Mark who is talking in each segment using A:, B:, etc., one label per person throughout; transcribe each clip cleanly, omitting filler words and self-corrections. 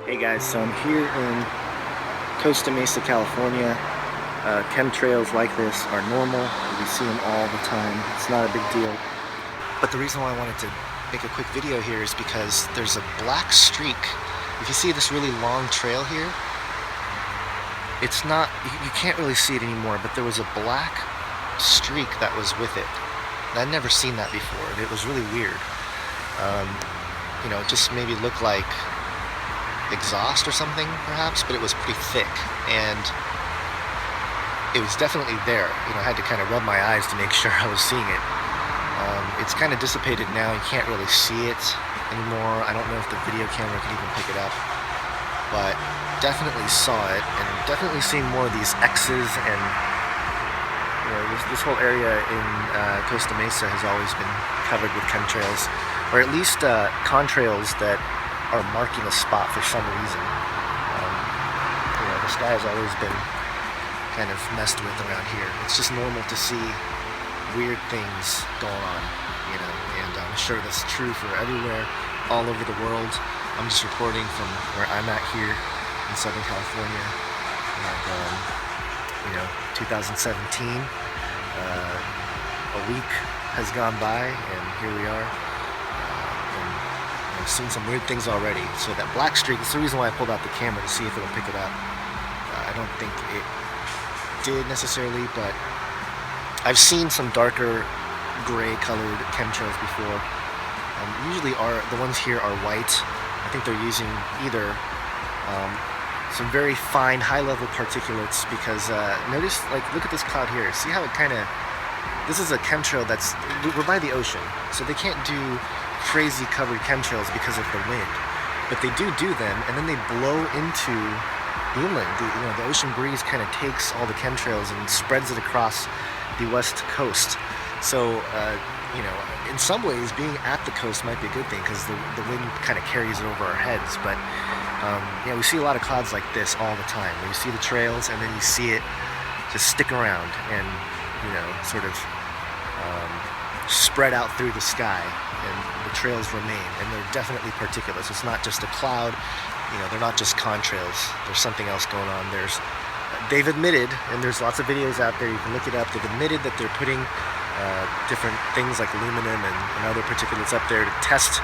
A: Hey guys, so I'm here in Costa Mesa, California. Chemtrails like this are normal. We see them all the time. It's not a big deal. But the reason why I wanted to make a quick video here is because there's a black streak. If you see this really long trail here, it's not, you can't really see it anymore, but there was a black streak that was with it. And I'd never seen that before. It was really weird. You know, it just maybe looked like exhaust or something perhaps, but it was pretty thick and it was definitely there. You know, I had to kind of rub my eyes to make sure I was seeing it. It's kind of dissipated now. You can't really see it anymore. I don't know if the video camera can even pick it up, but definitely saw it, and definitely seen more of these X's. And you know, this whole area in Costa Mesa has always been covered with chemtrails, or at least contrails that are marking a spot for some reason. You know, the sky has always been kind of messed with around here. It's just normal to see weird things going on, you know, and I'm sure that's true for everywhere, all over the world. I'm just reporting from where I'm at here in Southern California, and you know, 2017, a week has gone by, and here we are. I've seen some weird things already. So that black streak, that's the reason why I pulled out the camera, to see if it'll pick it up. I don't think it did necessarily, but I've seen some darker gray colored chemtrails before. Usually the ones here are white. I think they're using either some very fine high level particulates, because notice, like, look at this cloud here. See how it kind of, this is a chemtrail that's, we're by the ocean, so they can't do crazy covered chemtrails because of the wind, but they do them, and then they blow into the inland. The ocean breeze kind of takes all the chemtrails and spreads it across the west coast. So you know, in some ways being at the coast might be a good thing, because the wind kind of carries it over our heads. But yeah, we see a lot of clouds like this all the time, where you see the trails and then you see it just stick around and, you know, sort of spread out through the sky, and the trails remain, and they're definitely particulates. It's not just a cloud, you know, they're not just contrails. There's something else going on. They've admitted, and there's lots of videos out there, you can look it up, they've admitted that they're putting different things like aluminum and other particulates up there to test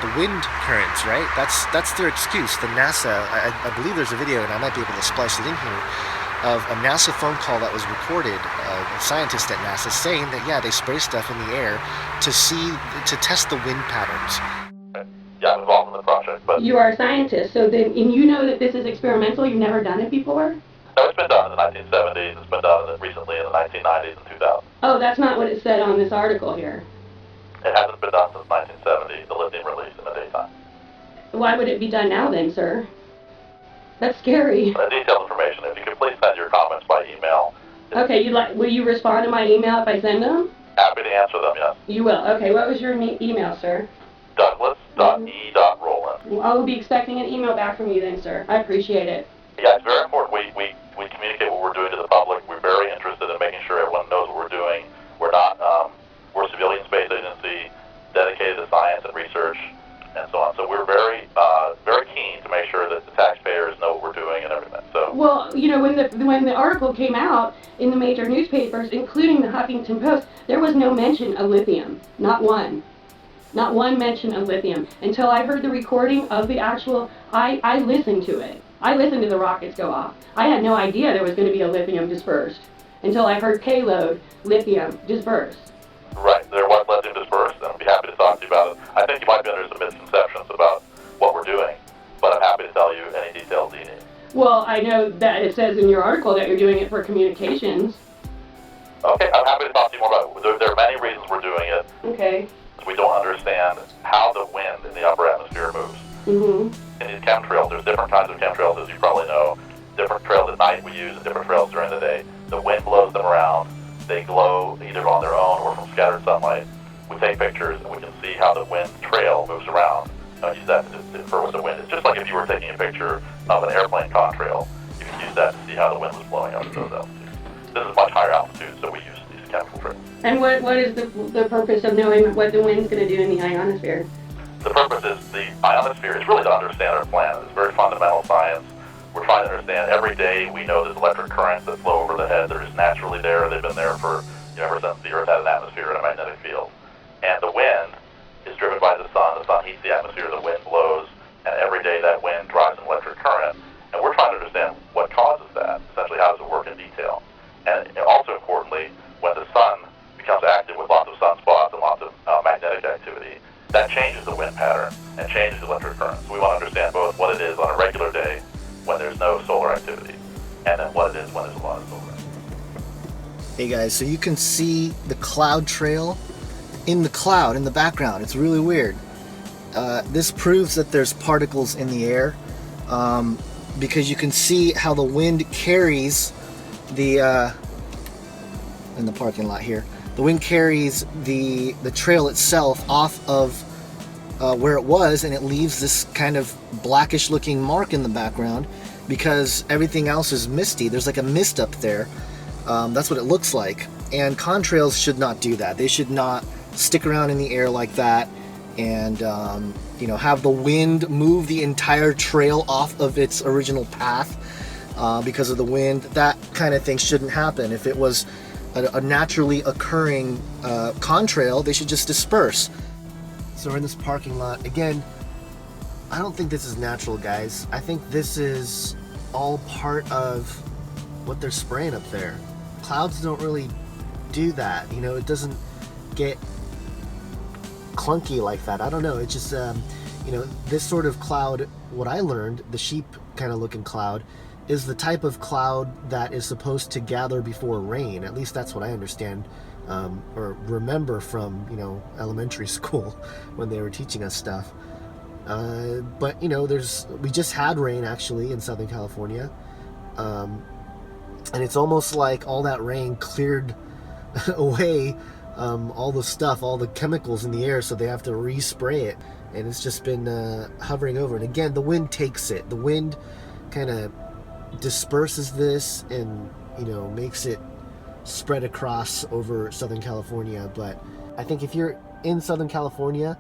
A: the wind currents, right? That's their excuse. The NASA, I believe there's a video, and I might be able to splice it in here, of a NASA phone call that was recorded, a scientist at NASA saying that, yeah, they spray stuff in the air to test the wind patterns.
B: Yeah, I'm involved in the project, but...
C: You are a scientist, so then, and you know that this is experimental, you've never done it before?
B: No, it's been done in the 1970s, it's been done recently in the 1990s and 2000s.
C: Oh, that's not what it said on this article here.
B: It hasn't been done since 1970, the lithium release in the daytime.
C: Why would it be done now then, sir? That's scary.
B: Detailed information, if you could please send your comments by email.
C: Okay, will you respond to my email if I send them?
B: Happy to answer them, yes.
C: You will. Okay, what was your email, sir?
B: Douglas.e.roland.
C: Well, I will be expecting an email back from you then, sir. I appreciate it.
B: Yeah, it's very important. We communicate what we're doing to the public. We're very interested in making sure everyone knows what we're doing. We're not, we're a civilian space agency dedicated to science and research and so on. So we're very keen to make sure that the taxpayers know what we're doing and everything. So,
C: well, you know, when the article came out in the major newspapers, including the Huffington Post, there was no mention of lithium. Not one. Not one mention of lithium. Until I heard the recording of the actual, I listened to it. I listened to the rockets go off. I had no idea there was going to be a lithium dispersed until I heard payload, lithium dispersed.
B: Right, there was lithium dispersed, and I'd be happy to talk to you about it. I think you might be under some misconceptions about what we're doing, but I'm happy to tell you any details you need.
C: Well, I know that it says in your article that you're doing it for communications.
B: Okay, I'm happy to talk to you more about it. There are many reasons we're doing it.
C: Okay.
B: We don't understand how the wind in the upper atmosphere moves.
C: Mm-hmm.
B: In these chemtrails, there's different kinds of chemtrails, as you probably know. Different trails at night we use, and different trails during the day. The wind blows them around. They glow either on their own or from scattered sunlight. We take pictures, and we can see how the wind trail moves around. And use that to infer what the wind is. Just like if you were taking a picture of an airplane contrail, you can use that to see how the wind was blowing up at those altitudes. This is much higher altitude, so we use these chemical trails.
C: And what is the purpose of knowing what the wind's going to do in the ionosphere?
B: The purpose is the ionosphere is really to understand our planet. It's very fundamental science. We're trying to understand every day. We know there's electric currents that flow over the head. They're just naturally there. They've been there for, ever since the Earth had an atmosphere and a magnetic field. And the wind is driven by the sun. The sun heats the atmosphere. The wind blows, and every day that wind drives an electric current. And we're trying to understand what causes that. Essentially, how does it work in detail? And also importantly, when the sun becomes active with lots of sunspots and lots of magnetic activity, that changes the wind pattern and changes the electric currents. So we want to understand both what it is on a regular day when there's no solar activity, and then what it is when there's a lot of solar activity.
A: Hey guys, so you can see the cloud trail in the cloud in the background. It's really weird. This proves that there's particles in the air, because you can see how the wind carries the in the parking lot here. The wind carries the trail itself off of where it was, and it leaves this kind of blackish looking mark in the background because everything else is misty. There's like a mist up there. That's what it looks like. And contrails should not do that. They should not stick around in the air like that and have the wind move the entire trail off of its original path because of the wind. That kind of thing shouldn't happen. If it was a naturally occurring contrail, they should just disperse. So we're in this parking lot. Again, I don't think this is natural, guys. I think this is all part of what they're spraying up there. Clouds don't really do that. It doesn't get clunky like that. I don't know. It's just, this sort of cloud, what I learned, the sheep kind of looking cloud, is the type of cloud that is supposed to gather before rain. At least that's what I understand or remember from, elementary school when they were teaching us stuff. But, we just had rain actually in Southern California. And it's almost like all that rain cleared away all the stuff, all the chemicals in the air, so they have to respray it. And it's just been hovering over. And again, the wind takes it. The wind kind of disperses this and makes it spread across over Southern California. But I think if you're in Southern California,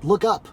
A: look up.